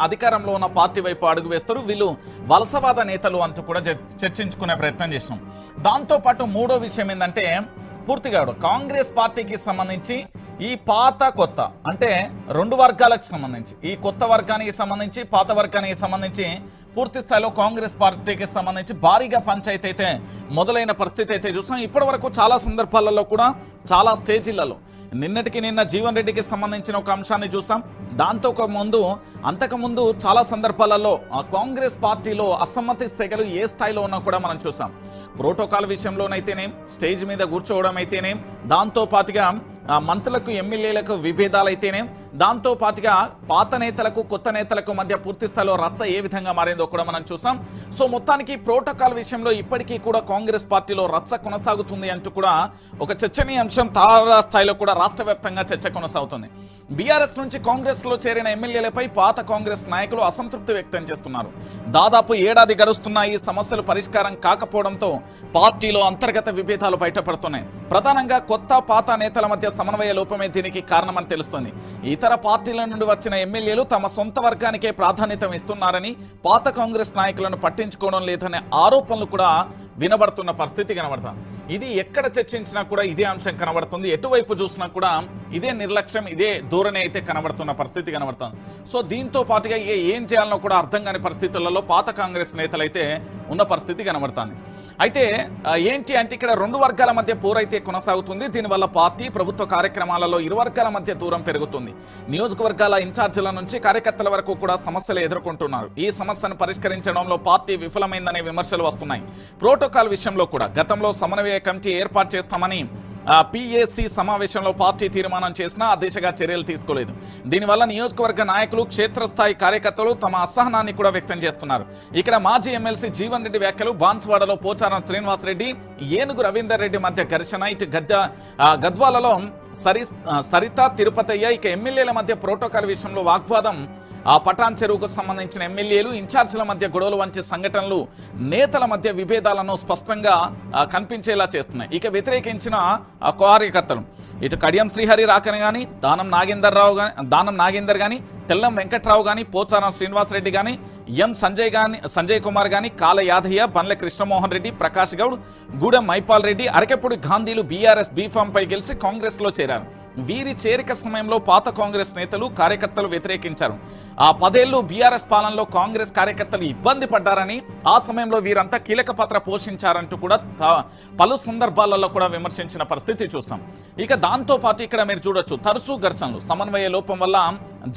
అధికారంలో ఉన్న పార్టీ వైపు అడుగు వేస్తారు. వీళ్ళు వలసవాద నేతలు అంటూ కూడా చర్చించుకునే ప్రయత్నం చేసినాం. దాంతోపాటు మూడో విషయం ఏంటంటే పూర్తిగా కాంగ్రెస్ పార్టీకి సంబంధించి ఈ పాత కొత్త అంటే రెండు వర్గాలకు సంబంధించి ఈ కొత్త వర్గానికి సంబంధించి పాత వర్గానికి సంబంధించి పూర్తి స్థాయిలో కాంగ్రెస్ పార్టీకి సంబంధించి భారీగా పంచాయతీ అయితే మొదలైన పరిస్థితి అయితే చూసాం. ఇప్పటి వరకు చాలా సందర్భాలలో కూడా చాలా స్టేజీలలో నిన్నటికి నిన్న జీవన్ రెడ్డికి సంబంధించిన ఒక అంశాన్ని చూసాం. దాంతో అంతకుముందు చాలా సందర్భాలలో కాంగ్రెస్ పార్టీలో అసమ్మతి సెగలు ఏ స్థాయిలో ఉన్నా కూడా మనం చూసాం. ప్రోటోకాల్ విషయంలోనైతేనేం, స్టేజ్ మీద కూర్చోవడం అయితేనేం, దాంతో పాటుగా మంత్రులకు ఎమ్మెల్యేలకు విభేదాలైతేనేం, దాంతో పాటుగా పాత నేతలకు కొత్త నేతలకు మధ్య పూర్తి స్థాయిలో రచ్చ ఏ విధంగా మారిందో కూడా మనం చూసాం. సో మొత్తానికి ప్రోటోకాల్ విషయంలో ఇప్పటికీ కూడా కాంగ్రెస్ పార్టీలో రచ్చ కొనసాగుతుంది అంటూ కూడా ఒక చర్చనీయాంశం తారా స్థాయిలో కూడా రాష్ట్ర వ్యాప్తంగా చర్చ కొనసాగుతుంది. బీఆర్ఎస్ నుంచి కాంగ్రెస్ లో చేరిన ఎమ్మెల్యేలపై పాత కాంగ్రెస్ నాయకులు అసంతృప్తి వ్యక్తం చేస్తున్నారు. దాదాపు ఏడాది గడుస్తున్న ఈ సమస్యలు పరిష్కారం కాకపోవడంతో పార్టీలో అంతర్గత విభేదాలు బయటపడుతున్నాయి. ప్రధానంగా కొత్త పాత నేతల మధ్య సమన్వయ లోపమే దీనికి కారణమని తెలుస్తోంది. ఇతర పార్టీల నుండి వచ్చిన ఎమ్మెల్యేలు తమ సొంత వర్గానికే ప్రాధాన్యత ఇస్తున్నారని, పాత కాంగ్రెస్ నాయకులను పట్టించుకోవడం లేదనే ఆరోపణలు కూడా వినబడుతున్న పరిస్థితి కనబడుతుంది. ఇది ఎక్కడ చర్చించినా కూడా ఇదే అంశం కనబడుతుంది. ఎటువైపు చూసినా కూడా ఇదే నిర్లక్ష్యం, ఇదే ధోరణి అయితే కనబడుతున్న పరిస్థితి కనబడుతుంది. సో దీంతో పాటుగా ఏం చేయాలనో కూడా అర్థం కాని పరిస్థితులలో పాత కాంగ్రెస్ నేతలు అయితే ఉన్న పరిస్థితి కనబడుతుంది. అయితే ఏంటి అంటే ఇక్కడ రెండు వర్గాల మధ్య పోరైతే కొనసాగుతుంది. దీనివల్ల పార్టీ ప్రభుత్వ కార్యక్రమాలలో ఇరు వర్గాల మధ్య దూరం పెరుగుతుంది. నియోజకవర్గాల ఇన్ఛార్జీల నుంచి కార్యకర్తల వరకు కూడా సమస్యలు ఎదుర్కొంటున్నారు. ఈ సమస్యను పరిష్కరించడంలో పార్టీ విఫలమైందనే విమర్శలు వస్తున్నాయి. ప్రోటోకాల్ విషయంలో కూడా గతంలో సమన్వయ కమిటీ ఏర్పాటు చేస్తామని పిఏసి సమావేశంలో పార్టీ తీర్మానం చేసినా ఆ దిశగా చర్యలు తీసుకోలేదు. దీనివల్ల నియోజకవర్గ నాయకులు, క్షేత్రస్థాయి కార్యకర్తలు తమ అసహనాన్ని కూడా వ్యక్తం చేస్తున్నారు. ఇక్కడ మాజీ ఎమ్మెల్సీ జీవన్ రెడ్డి వ్యాఖ్యలు, బాన్స్వాడలో పోచారం శ్రీనివాస్ రెడ్డి, ఏనుగు రవీందర్ రెడ్డి మధ్య ఘర్షణ, ఇటు గద్వాలలో సరిత తిరుపతయ్య, ఇక ఎమ్మెల్యేల మధ్య ప్రోటోకాల్ విషయంలో వాగ్వాదం, పటాన్ చెరువుకు సంబంధించిన ఎమ్మెల్యేలు ఇన్ఛార్జీల మధ్య గొడవలు వంటి సంఘటనలు నేతల మధ్య విభేదాలను స్పష్టంగా కనిపించేలా చేస్తున్నాయి. ఇక వ్యతిరేకించిన కార్యకర్తలు ఇటు కడియం శ్రీహరి రాకని కానీ, దానం నాగేందర్ కానీ, తెల్లం వెంకట్రావు కానీ, పోచారం శ్రీనివాసరెడ్డి కానీ, ఎం సంజయ్ కుమార్ కానీ, కాల యాదయ్య, బండ్ల కృష్ణమోహన్ రెడ్డి, ప్రకాష్ గౌడ్, గూడెం మైపాల్ రెడ్డి, అరకెప్పుడు గాంధీలు బీఆర్ఎస్ బీఫామ్ పై గెలిచి కాంగ్రెస్ లో చేరారు. వీరి చేరిక సమయంలో పాత కాంగ్రెస్ నేతలు, కార్యకర్తలు వ్యతిరేకించారు. ఆ 10 ఏళ్లు బీఆర్ఎస్ పాలనలో కాంగ్రెస్ కార్యకర్తలు ఇబ్బంది పడ్డారని, ఆ సమయంలో వీరంతా కీలక పాత్ర పోషించారంటూ కూడా పలు సందర్భాలలో కూడా విమర్శించిన పరిస్థితి చూసాం. ఇక దాంతో పాటు ఇక్కడ మీరు చూడొచ్చు తరచూ ఘర్షణలు, సమన్వయ లోపం వల్ల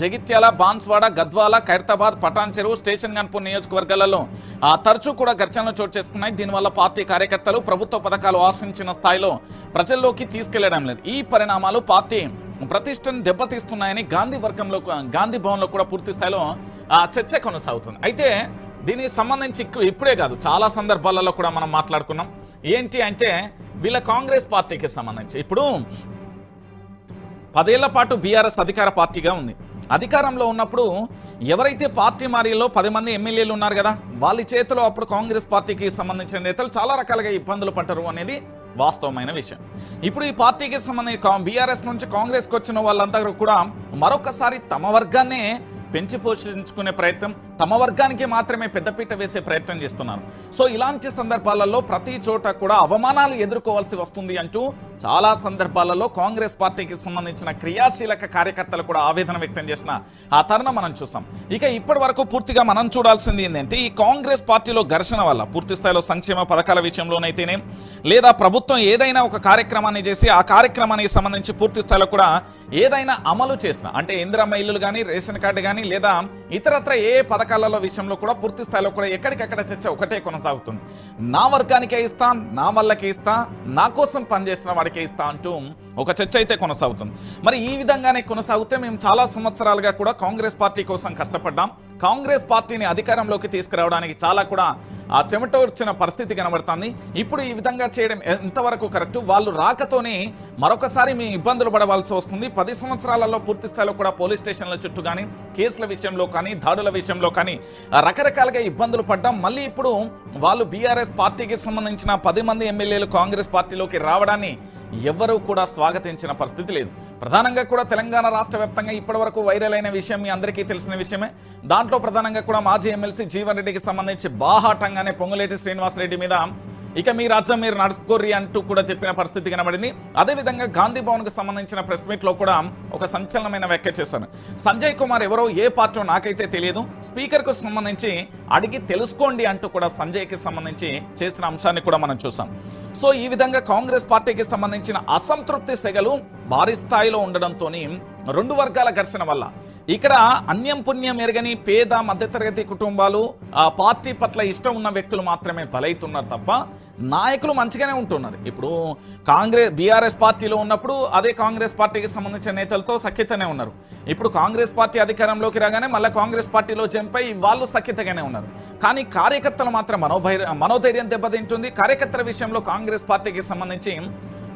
జగిత్యాల, బాన్స్వాడ, గద్వాల, ఖైరతాబాద్, పటాన్ చెరువు, స్టేషన్ గన్పూర్ నియోజకవర్గాలలో తరచూ కూడా ఘర్షణలు చోటు చేసుకున్నాయి. దీనివల్ల పార్టీ కార్యకర్తలు ప్రభుత్వ పథకాలు ఆశించిన స్థాయిలో ప్రజల్లోకి తీసుకెళ్లడం లేదు. ఈ పరిణామాలు పార్టీ ప్రతిష్టను దెబ్బతీస్తున్నాయని గాంధీ భవన్లో కూడా పూర్తి స్థాయిలో చర్చ కొనసాగుతుంది. అయితే దీనికి సంబంధించి ఇప్పుడే కాదు చాలా సందర్భాలలో కూడా మనం మాట్లాడుకున్నాం. ఏంటి అంటే వీళ్ళ కాంగ్రెస్ పార్టీకి సంబంధించి ఇప్పుడు 10 ఏళ్ల పాటు బీఆర్ఎస్ అధికార పార్టీగా ఉంది. అధికారంలో ఉన్నప్పుడు ఎవరైతే పార్టీ మారిలో 10 మంది ఎమ్మెల్యేలు ఉన్నారు కదా, వాళ్ళ చేతిలో అప్పుడు కాంగ్రెస్ పార్టీకి సంబంధించిన నేతలు చాలా రకాలుగా ఇబ్బందులు పడ్డారు అనేది వాస్తవమైన విషయం. ఇప్పుడు ఈ పార్టీకి సంబంధించి బీఆర్ఎస్ నుంచి కాంగ్రెస్కి వచ్చిన వాళ్ళంతా కూడా మరొకసారి తమ వర్గాన్నే పెంచి పోషించుకునే ప్రయత్నం, తమ వర్గానికి మాత్రమే పెద్దపీట వేసే ప్రయత్నం చేస్తున్నారు. సో ఇలాంటి సందర్భాలలో ప్రతి చోట కూడా అవమానాలు ఎదుర్కోవాల్సి వస్తుంది అంటూ చాలా సందర్భాలలో కాంగ్రెస్ పార్టీకి సంబంధించిన క్రియాశీలక కార్యకర్తలు కూడా ఆవేదన వ్యక్తం చేసిన ఆ తరుణం మనం చూసాం. ఇక ఇప్పటి వరకు పూర్తిగా మనం చూడాల్సింది ఏంటంటే ఈ కాంగ్రెస్ పార్టీలో ఘర్షణ వల్ల పూర్తి స్థాయిలో సంక్షేమ పథకాల విషయంలోనైతేనే, లేదా ప్రభుత్వం ఏదైనా ఒక కార్యక్రమాన్ని చేసి ఆ కార్యక్రమానికి సంబంధించి పూర్తి స్థాయిలో కూడా ఏదైనా అమలు చేసిన అంటే ఇందిరమ్మ ఇల్లులు కానీ, రేషన్ కార్డు కానీ, లేదా ఇతరత్ర ఏ పథకాలలో విషయంలో కూడా పూర్తి స్థాయిలో కూడా ఎక్కడికక్కడ చర్చ ఒకటే కొనసాగుతుంది. నా వర్గానికే ఇస్తా, నా వల్లకే ఇస్తా, నా కోసం పనిచేస్తున్న వాడికే ఇస్తా అంటూ ఒక చర్చ అయితే కొనసాగుతుంది. మరి ఈ విధంగానే కొనసాగితే మేము చాలా సంవత్సరాలుగా కూడా కాంగ్రెస్ పార్టీ కోసం కష్టపడ్డాం. కాంగ్రెస్ పార్టీని అధికారంలోకి తీసుకురావడానికి చాలా కూడా ఆ చెమట వచ్చిన పరిస్థితి కనబడుతుంది. ఇప్పుడు ఈ విధంగా చేయడం ఎంతవరకు కరెక్ట్? వాళ్ళు రాకతోనే మరొకసారి మీ ఇబ్బందులు పడవలసి వస్తుంది. 10 సంవత్సరాలలో పూర్తి స్థాయిలో కూడా పోలీస్ స్టేషన్ల చుట్టూ కానీ, కేసుల విషయంలో కానీ, దాడుల విషయంలో కానీ రకరకాలుగా ఇబ్బందులు పడ్డాం. మళ్ళీ ఇప్పుడు వాళ్ళు బీఆర్ఎస్ పార్టీకి సంబంధించిన 10 మంది ఎమ్మెల్యేలు కాంగ్రెస్ పార్టీలోకి రావడాన్ని ఎవరూ కూడా స్వాగతించిన పరిస్థితి లేదు. ప్రధానంగా కూడా తెలంగాణ రాష్ట్ర వ్యాప్తంగా ఇప్పటివరకు వైరల్ అయిన విషయం మీ అందరికీ తెలిసిన విషయమే. దాంట్లో ప్రధానంగా కూడా మాజీ ఎమ్మెల్సీ జీవన్ రెడ్డికి సంబంధించి బాహాటంగానే పొంగులేటి శ్రీనివాసరెడ్డి మీద ఇక మీ రాజ్యం మీరు నడుచుకోర్రి అంటూ కూడా చెప్పిన పరిస్థితి కనబడింది. అదేవిధంగా గాంధీ భవన్కు సంబంధించిన ప్రెస్ మీట్లో కూడా ఒక సంచలనమైన వ్యాఖ్య చేశాను. సంజయ్ కుమార్ ఎవరో ఏ పార్టీ నాకైతే తెలియదు, స్పీకర్కు సంబంధించి అడిగి తెలుసుకోండి అంటూ కూడా సంజయ్కి సంబంధించి చేసిన అంశాన్ని కూడా మనం చూసాం. సో ఈ విధంగా కాంగ్రెస్ పార్టీకి సంబంధించిన అసంతృప్తి సెగలు భారీ స్థాయిలో ఉండడంతో రెండు వర్గాల ఘర్షణ వల్ల ఇక్కడ అన్యం పుణ్యం ఎరగని పేద మధ్యతరగతి కుటుంబాలు ఆ పార్టీ పట్ల ఇష్టం ఉన్న వ్యక్తులు మాత్రమే బలైతున్నారు తప్ప నాయకులు మంచిగానే ఉంటున్నారు. ఇప్పుడు బీఆర్ఎస్ పార్టీలో ఉన్నప్పుడు అదే కాంగ్రెస్ పార్టీకి సంబంధించిన నేతలతో సఖ్యతనే ఉన్నారు. ఇప్పుడు కాంగ్రెస్ పార్టీ అధికారంలోకి రాగానే మళ్ళీ కాంగ్రెస్ పార్టీలో జంపై వాళ్ళు సఖ్యతగానే ఉన్నారు. కానీ కార్యకర్తలు మాత్రం మనోధైర్యం దెబ్బతింటుంది. కార్యకర్తల విషయంలో కాంగ్రెస్ పార్టీకి సంబంధించి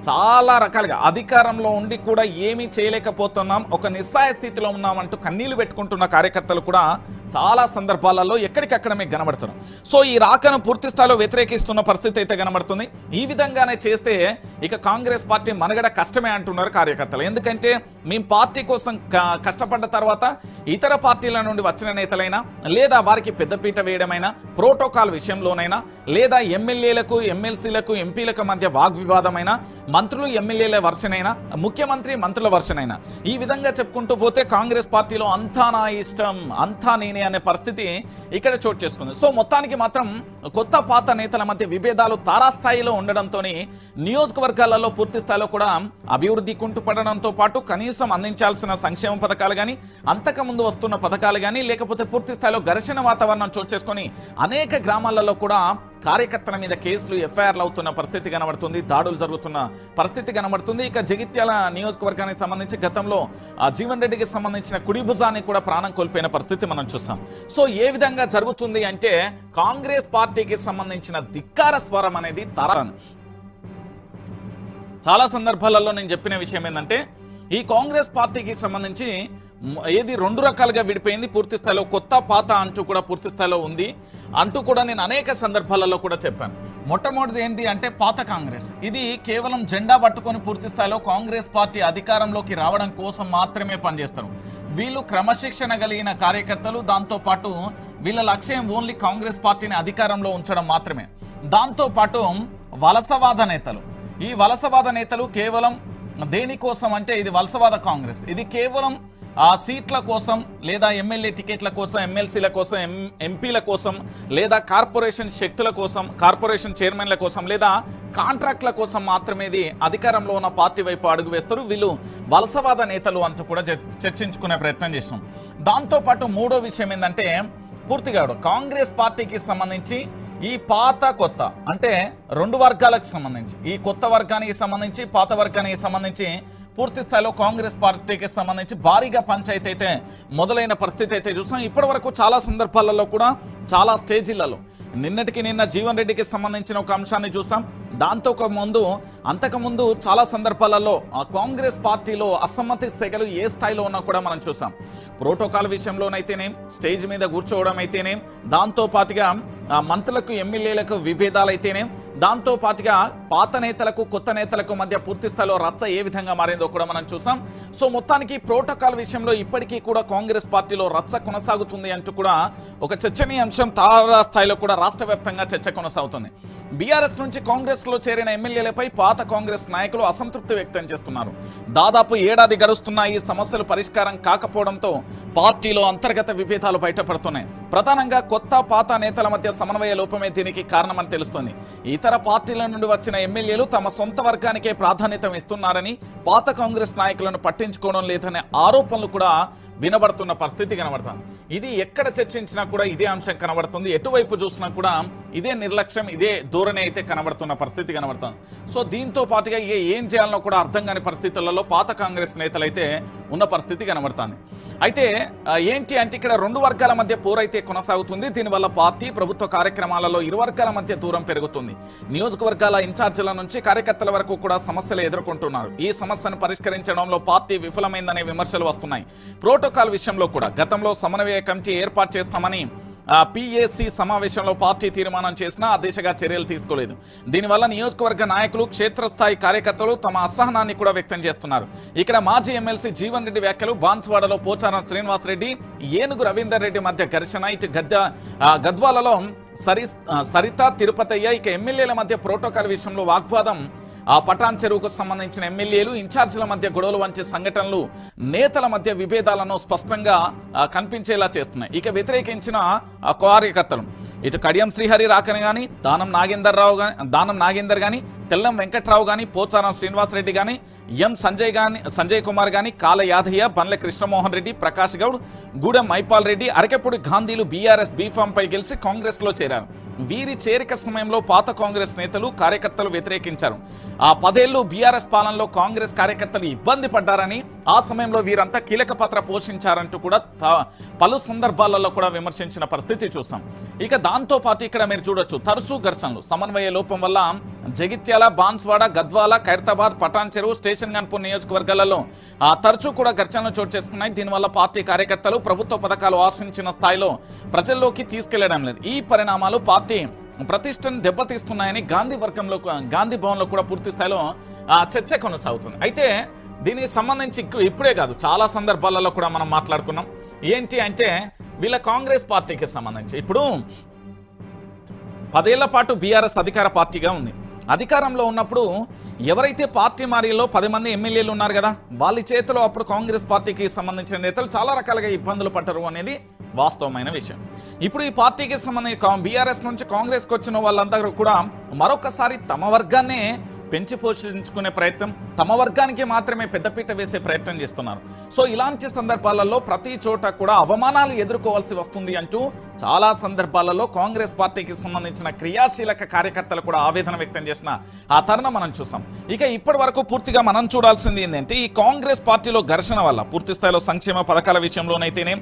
చాలా రకాలుగా అధికారంలో ఉండి కూడా ఏమీ చేయలేకపోతున్నాం, ఒక నిస్సాయ స్థితిలో ఉన్నామంటూ కన్నీళ్లు పెట్టుకుంటున్న కార్యకర్తలు కూడా చాలా సందర్భాలలో ఎక్కడికక్కడ మీకు కనబడుతున్నారు. సో ఈ రాకను పూర్తి స్థాయిలో వ్యతిరేకిస్తున్న పరిస్థితి అయితే కనబడుతుంది. ఈ విధంగానే చేస్తే ఇక కాంగ్రెస్ పార్టీ మనగడ కష్టమే అంటున్నారు కార్యకర్తలు. ఎందుకంటే మేము పార్టీ కోసం కష్టపడ్డ తర్వాత ఇతర పార్టీల నుండి వచ్చిన నేతలైనా లేదా వారికి పెద్దపీట వేయడమైనా ప్రోటోకాల్ విషయంలోనైనా లేదా ఎమ్మెల్యేలకు ఎమ్మెల్సీలకు ఎంపీలకు మధ్య వాగ్వివాదమైనా మంత్రులు ఎమ్మెల్యేల వర్షనైనా ముఖ్యమంత్రి మంత్రుల వర్షనైనా ఈ విధంగా చెప్పుకుంటూ పోతే కాంగ్రెస్ పార్టీలో అంతా నా ఇష్టం అంతా నేనే అనే పరిస్థితి ఇక్కడ చోటు చేసుకుంది. సో మొత్తానికి మాత్రం కొత్త పాత నేతల మధ్య విభేదాలు తారాస్థాయిలో ఉండడంతో నియోజకవర్గాలలో పూర్తి స్థాయిలో కూడా అభివృద్ధి కుంటుపడడంతో పాటు కనీసం అందించాల్సిన సంక్షేమ పథకాలు కానీ అంతకుముందు వస్తున్న పథకాలు కానీ లేకపోతే పూర్తి స్థాయిలో ఘర్షణ వాతావరణం చోటు చేసుకొని అనేక గ్రామాలలో కూడా కార్యకర్తల మీద కేసులు ఎఫ్ఐఆర్లు అవుతున్న పరిస్థితి కనబడుతుంది, దాడులు జరుగుతున్న పరిస్థితి కనబడుతుంది. ఇక జగిత్యాల నియోజకవర్గానికి సంబంధించి గతంలో జీవన్ రెడ్డికి సంబంధించిన కుడి భుజాన్ని కూడా ప్రాణం కోల్పోయిన పరిస్థితి మనం చూసాం. సో ఏ విధంగా జరుగుతుంది అంటే కాంగ్రెస్ పార్టీకి సంబంధించిన ధిక్కార స్వరం అనేది చాలా సందర్భాలలో నేను చెప్పిన విషయం ఏంటంటే ఈ కాంగ్రెస్ పార్టీకి సంబంధించి ఏది రెండు రకాలుగా విడిపోయింది, పూర్తి స్థాయిలో కొత్త పాత అంటూ కూడా పూర్తి స్థాయిలో ఉంది అంటూ కూడా నేను అనేక సందర్భాలలో కూడా చెప్పాను. మొట్టమొదటిది ఏంటి అంటే పాత కాంగ్రెస్, ఇది కేవలం జెండా పట్టుకొని పూర్తి స్థాయిలో కాంగ్రెస్ పార్టీ అధికారంలోకి రావడం కోసం మాత్రమే పనిచేస్తారు. వీళ్ళు క్రమశిక్షణ కలిగిన కార్యకర్తలు, దాంతోపాటు వీళ్ళ లక్ష్యం ఓన్లీ కాంగ్రెస్ పార్టీని అధికారంలో ఉంచడం మాత్రమే. దాంతోపాటు వలసవాద నేతలు, ఈ వలసవాద నేతలు కేవలం దేనికోసం అంటే ఇది వలసవాద కాంగ్రెస్, ఇది కేవలం ఆ సీట్ల కోసం లేదా ఎమ్మెల్యే టికెట్ల కోసం, ఎమ్మెల్సీల కోసం, ఎంపీల కోసం లేదా కార్పొరేషన్ శక్తుల కోసం, కార్పొరేషన్ చైర్మన్ల కోసం లేదా కాంట్రాక్ట్ల కోసం మాత్రమే ఇది అధికారంలో ఉన్న పార్టీ వైపు అడుగు వేస్తారు. వీళ్ళు వలసవాద నేతలు అంటూ కూడా చర్చించుకునే ప్రయత్నం చేస్తాం. దాంతోపాటు మూడో విషయం ఏంటంటే పూర్తిగా కాంగ్రెస్ పార్టీకి సంబంధించి ఈ పాత కొత్త అంటే రెండు వర్గాలకు సంబంధించి ఈ కొత్త వర్గానికి సంబంధించి పాత వర్గానికి సంబంధించి పూర్తి స్థాయిలో కాంగ్రెస్ పార్టీకి సంబంధించి భారీగా పంచాయతీ అయితే మొదలైన పరిస్థితి అయితే చూసాం. ఇప్పటి వరకు చాలా సందర్భాలలో కూడా చాలా స్టేజీలలో నిన్నటికి నిన్న జీవన్ రెడ్డికి సంబంధించిన ఒక అంశాన్ని చూసాం. దాంతో అంతకుముందు చాలా సందర్భాలలో కాంగ్రెస్ పార్టీలో అసమ్మతి సెగలు ఏ స్థాయిలో ఉన్నా కూడా మనం చూసాం. ప్రోటోకాల్ విషయంలోనైతేనేం, స్టేజ్ మీద కూర్చోవడం అయితేనేం, దాంతో పాటుగా మంత్రులకు ఎమ్మెల్యేలకు విభేదాలైతేనేం, దాంతో పాటుగా పాత నేతలకు కొత్త నేతలకు మధ్య పూర్తి స్థాయిలో రచ్చ ఏ విధంగా మారిందో కూడా మనం చూసాం. సో మొత్తానికి ప్రోటోకాల్ విషయంలో ఇప్పటికీ కూడా కాంగ్రెస్ పార్టీలో రచ్చ కొనసాగుతుంది అంటూ కూడా ఒక చర్చనీయాంశం తారా స్థాయిలో కూడా రాష్ట్ర వ్యాప్తంగా చర్చ కొనసాగుతుంది. బీఆర్ఎస్ నుంచి కాంగ్రెస్ లో చేరిన ఎమ్మెల్యేలపై పాత కాంగ్రెస్ నాయకులు అసంతృప్తి వ్యక్తం చేస్తున్నారు. దాదాపు ఏడాది గడుస్తున్న ఈ సమస్యలు పరిష్కారం కాకపోవడంతో పార్టీలో అంతర్గత విభేదాలు బయటపడుతున్నాయి. ప్రధానంగా కొత్త పాత నేతల మధ్య సమన్వయ లోపమే దీనికి కారణమని తెలుస్తోంది. ఇతర పార్టీల నుండి వచ్చిన ఎమ్మెల్యేలు తమ సొంత వర్గానికే ప్రాధాన్యత ఇస్తున్నారని, పాత కాంగ్రెస్ నాయకులను పట్టించుకోవడం లేదనే ఆరోపణలు కూడా వినబడుతున్న పరిస్థితి కనబడుతుంది. ఇది ఎక్కడ చర్చించినా కూడా ఇదే అంశం కనబడుతుంది. ఎటువైపు చూసినా కూడా ఇదే నిర్లక్ష్యం, ఇదే ధోరణి అయితే కనబడుతున్న పరిస్థితి కనబడుతుంది. సో దీంతో పాటుగా ఏం చేయాలనో కూడా అర్థం కాని పరిస్థితులలో పాత కాంగ్రెస్ నేతలు అయితే ఉన్న పరిస్థితి కనబడుతుంది. అయితే ఏంటి అంటే ఇక్కడ రెండు వర్గాల మధ్య పోరైతే కొనసాగుతుంది. దీనివల్ల పార్టీ ప్రభుత్వ కార్యక్రమాలలో ఇరు వర్గాల మధ్య దూరం పెరుగుతుంది. నియోజకవర్గాల ఇన్ఛార్జీల నుంచి కార్యకర్తల వరకు కూడా సమస్యలు ఎదుర్కొంటున్నారు. ఈ సమస్యను పరిష్కరించడంలో పార్టీ విఫలమైందనే విమర్శలు వస్తున్నాయి. ప్రోటోకాల్ విషయంలో కూడా గతంలో సమన్వయ కమిటీ ఏర్పాటు చేస్తామని పిఏసి సమావేశంలో పార్టీ తీర్మానం చేసినా ఆ దిశగా చర్యలు తీసుకోలేదు. దీనివల్ల నియోజకవర్గ నాయకులు, క్షేత్రస్థాయి కార్యకర్తలు తమ అసహనాన్ని కూడా వ్యక్తం చేస్తున్నారు. ఇక్కడ మాజీ ఎమ్మెల్సీ జీవన్ రెడ్డి వ్యాఖ్యలు, బాన్స్వాడలో పోచారం శ్రీనివాసరెడ్డి, ఏనుగు రవీందర్ రెడ్డి మధ్య ఘర్షణ, ఇటు గద్వాలలో సరిత తిరుపతయ్య, ఇక ఎమ్మెల్యేల మధ్య ప్రోటోకాల్ విషయంలో వాగ్వాదం, పటాన్ చెరువుకు సంబంధించిన ఎమ్మెల్యేలు, ఇన్ఛార్జీల మధ్య గొడవలు వంచే సంఘటనలు నేతల మధ్య విభేదాలను స్పష్టంగా కనిపించేలా చేస్తున్నాయి. ఇక వ్యతిరేకించిన కార్యకర్తలు ఇటు కడియం శ్రీహరి రాకని కానీ, దానం నాగేందర్ కానీ, తెల్లం వెంకట్రావు కానీ, పోచారం శ్రీనివాసరెడ్డి కానీ, సంజయ్ కుమార్ కానీ, కాల యాదయ్య, బండ్ల కృష్ణమోహన్ రెడ్డి, ప్రకాష్ గౌడ్, గూడెం మైపాల్ రెడ్డి, అరకెప్పుడు గాంధీలు బీఆర్ఎస్ బీఫామ్ పై గెలిచి కాంగ్రెస్ లో చేరారు. వీరి చేరిక సమయంలో పాత కాంగ్రెస్ నేతలు, కార్యకర్తలు వ్యతిరేకించారు. ఆ 10 ఏళ్లు బీఆర్ఎస్ పాలనలో కాంగ్రెస్ కార్యకర్తలు ఇబ్బంది పడ్డారని, ఆ సమయంలో వీరంతా కీలక పాత్ర పోషించారంటూ కూడా పలు సందర్భాలలో కూడా విమర్శించిన పరిస్థితి చూసాం. ఇక దాంతో పాటు ఇక్కడ మీరు చూడొచ్చు, తరచూ ఘర్షణలు, సమన్వయ లోపం వల్ల జగిత్యాల, బాన్స్వాడ, గద్వాల, ఖైరతాబాద్, పటాన్ చెరువు, స్టేషన్ గన్పూర్ నియోజకవర్గాలలో తరచూ కూడా ఘర్షణలు చోటు చేసుకున్నాయి. దీనివల్ల పార్టీ కార్యకర్తలు ప్రభుత్వ పథకాలు ఆశించిన స్థాయిలో ప్రజల్లోకి తీసుకెళ్లడం లేదు. ఈ పరిణామాలు పార్టీ ప్రతిష్టను దెబ్బతీస్తున్నాయని గాంధీ భవన్లో కూడా పూర్తి స్థాయిలో చర్చ కొనసాగుతుంది. అయితే దీనికి సంబంధించి ఇప్పుడే కాదు, చాలా సందర్భాలలో కూడా మనం మాట్లాడుకున్నాం. ఏంటి అంటే వీళ్ళ కాంగ్రెస్ పార్టీకి సంబంధించి ఇప్పుడు 10 ఏళ్ల పాటు బీఆర్ఎస్ అధికార పార్టీగా ఉంది. అధికారంలో ఉన్నప్పుడు ఎవరైతే పార్టీ మారిలో 10 మంది ఎమ్మెల్యేలు ఉన్నారు కదా, వాళ్ళ చేతిలో అప్పుడు కాంగ్రెస్ పార్టీకి సంబంధించిన నేతలు చాలా రకాలుగా ఇబ్బందులు పడ్డారు అనేది వాస్తవమైన విషయం. ఇప్పుడు ఈ పార్టీకి సంబంధించి బీఆర్ఎస్ నుంచి కాంగ్రెస్కి వచ్చిన వాళ్ళంతా కూడా మరొకసారి తమ వర్గాన్నే పెంచి పోషించుకునే ప్రయత్నం, తమ వర్గానికి మాత్రమే పెద్దపీట వేసే ప్రయత్నం చేస్తున్నారు. సో ఇలాంటి సందర్భాలలో ప్రతి చోట కూడా అవమానాలు ఎదుర్కోవాల్సి వస్తుంది అంటూ చాలా సందర్భాలలో కాంగ్రెస్ పార్టీకి సంబంధించిన క్రియాశీలక కార్యకర్తలు కూడా ఆవేదన వ్యక్తం చేసిన ఆ తరుణం మనం చూసాం. ఇక ఇప్పటి వరకు పూర్తిగా మనం చూడాల్సింది ఏంటంటే ఈ కాంగ్రెస్ పార్టీలో ఘర్షణ వల్ల పూర్తి స్థాయిలో సంక్షేమ పథకాల విషయంలోనైతేనే,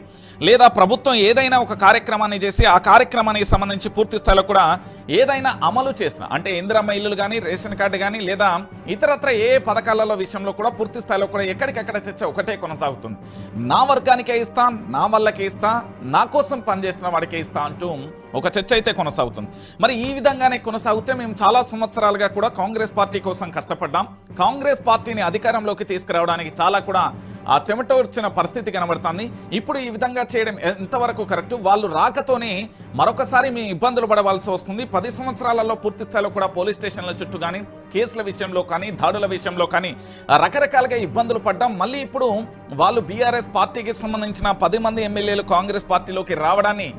లేదా ప్రభుత్వం ఏదైనా ఒక కార్యక్రమాన్ని చేసి ఆ కార్యక్రమానికి సంబంధించి పూర్తి స్థాయిలో కూడా ఏదైనా అమలు చేసిన, అంటే ఇందిరమ్మ ఇల్లులు కానీ, రేషన్ కార్డు కానీ, లేదా ఇతరత్ర ఏ పథకాలలో విషయంలో కూడా పూర్తి స్థాయిలో కూడా ఎక్కడికక్కడ చర్చ ఒకటే కొనసాగుతుంది. నా వర్గానికే ఇస్తా, నా వల్లకే ఇస్తా, నా కోసం పనిచేసిన వాడికే ఇస్తా అంటూ ఒక చర్చ అయితే కొనసాగుతుంది. మరి ఈ విధంగానే కొనసాగితే మేము చాలా సంవత్సరాలుగా కూడా కాంగ్రెస్ పార్టీ కోసం కష్టపడ్డాం. కాంగ్రెస్ పార్టీని అధికారంలోకి తీసుకురావడానికి చాలా కూడా ఆ చెమట వచ్చిన పరిస్థితి కనబడుతుంది. ఇప్పుడు ఈ విధంగా చేయడం ఎంతవరకు కరెక్ట్? వాళ్ళు రాకతోనే మరొకసారి మీ ఇబ్బందులు పడవలసి వస్తుంది. 10 సంవత్సరాలలో పూర్తి స్థాయిలో కూడా పోలీస్ స్టేషన్ల చుట్టూ కానీ, కేసుల విషయంలో కానీ, దాడుల విషయంలో కానీ రకరకాలుగా ఇబ్బందులు పడ్డాం. మళ్ళీ ఇప్పుడు వాళ్ళు బీఆర్ఎస్ పార్టీకి సంబంధించిన 10 మంది ఎమ్మెల్యేలు కాంగ్రెస్ పార్టీలోకి రావడాన్ని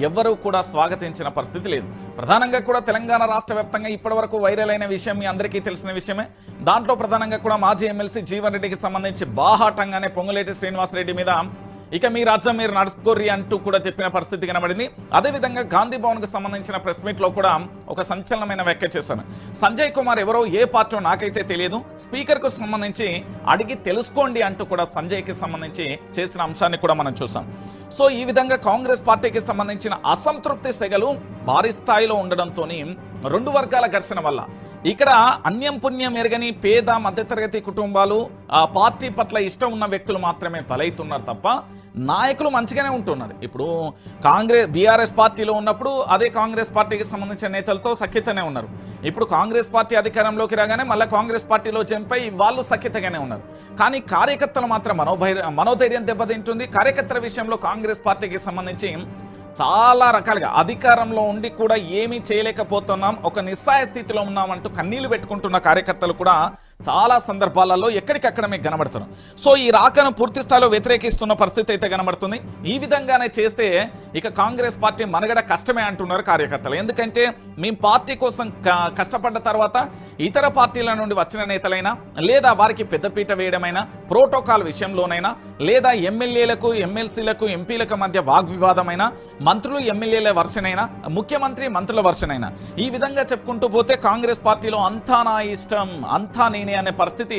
ఎవరూ కూడా స్వాగతించిన పరిస్థితి లేదు. ప్రధానంగా కూడా తెలంగాణ రాష్ట్ర వ్యాప్తంగా ఇప్పటి వరకు వైరల్ అయిన విషయం మీ అందరికీ తెలిసిన విషయమే. దాంట్లో ప్రధానంగా కూడా మాజీ ఎమ్మెల్సీ జీవన్ రెడ్డికి సంబంధించి బాహాటంగానే పొంగులేటి శ్రీనివాసరెడ్డి మీద ఇక మీ రాజ్యం మీరు నడుచుకోర్రి అంటూ కూడా చెప్పిన పరిస్థితి కనబడింది. అదేవిధంగా గాంధీ భవన్కు సంబంధించిన ప్రెస్ మీట్లో కూడా ఒక సంచలనమైన వ్యాఖ్య చేశాను. సంజయ్ కుమార్ ఎవరో, ఏ పార్టీ నాకైతే తెలియదు, స్పీకర్కు సంబంధించి అడిగి తెలుసుకోండి అంటూ కూడా సంజయ్కి సంబంధించి చేసిన అంశాన్ని కూడా మనం చూసాం. సో ఈ విధంగా కాంగ్రెస్ పార్టీకి సంబంధించిన అసంతృప్తి సెగలు భారీ స్థాయిలో ఉండడంతో 2 వర్గాల ఘర్షణ వల్ల ఇక్కడ అన్యం పుణ్యం ఎరగని పేద మధ్యతరగతి కుటుంబాలు ఆ పార్టీ పట్ల ఇష్టం ఉన్న వ్యక్తులు మాత్రమే బలైతున్నారు తప్ప నాయకులు మంచిగానే ఉంటున్నారు. ఇప్పుడు బీఆర్ఎస్ పార్టీలో ఉన్నప్పుడు అదే కాంగ్రెస్ పార్టీకి సంబంధించిన నేతలతో సఖ్యతనే ఉన్నారు. ఇప్పుడు కాంగ్రెస్ పార్టీ అధికారంలోకి రాగానే మళ్ళీ కాంగ్రెస్ పార్టీలో జంపై వాళ్ళు సఖ్యతగానే ఉన్నారు. కానీ కార్యకర్తలు మాత్రం మనోధైర్యం దెబ్బతింటుంది. కార్యకర్తల విషయంలో కాంగ్రెస్ పార్టీకి సంబంధించి చాలా రకాలుగా అధికారంలో ఉండి కూడా ఏమీ చేయలేకపోతున్నాం, ఒక నిస్సాయ స్థితిలో ఉన్నామంటూ కన్నీళ్లు పెట్టుకుంటున్న కార్యకర్తలు కూడా చాలా సందర్భాలలో ఎక్కడికక్కడ మీకు కనబడుతున్నారు. సో ఈ రాకను పూర్తి స్థాయిలో వ్యతిరేకిస్తున్న పరిస్థితి అయితే కనబడుతుంది. ఈ విధంగానే చేస్తే ఇక కాంగ్రెస్ పార్టీ మనగడ కష్టమే అంటున్నారు కార్యకర్తలు. ఎందుకంటే మేము పార్టీ కోసం కష్టపడ్డ తర్వాత ఇతర పార్టీల నుండి వచ్చిన నేతలైనా, లేదా వారికి పెద్దపీట వేయడమైనా, ప్రోటోకాల్ విషయంలోనైనా, లేదా ఎమ్మెల్యేలకు, ఎమ్మెల్సీలకు, ఎంపీలకు మధ్య వాగ్వివాదమైనా, మంత్రులు ఎమ్మెల్యేల వర్షనైనా, ముఖ్యమంత్రి మంత్రుల వర్షనైనా, ఈ విధంగా చెప్పుకుంటూ పోతే కాంగ్రెస్ పార్టీలో అంతా నా ఇష్టం, అంతా నేనే అనే పరిస్థితి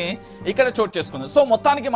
ఇక్కడ చోటు చేసుకుంది. సో మొత్తానికి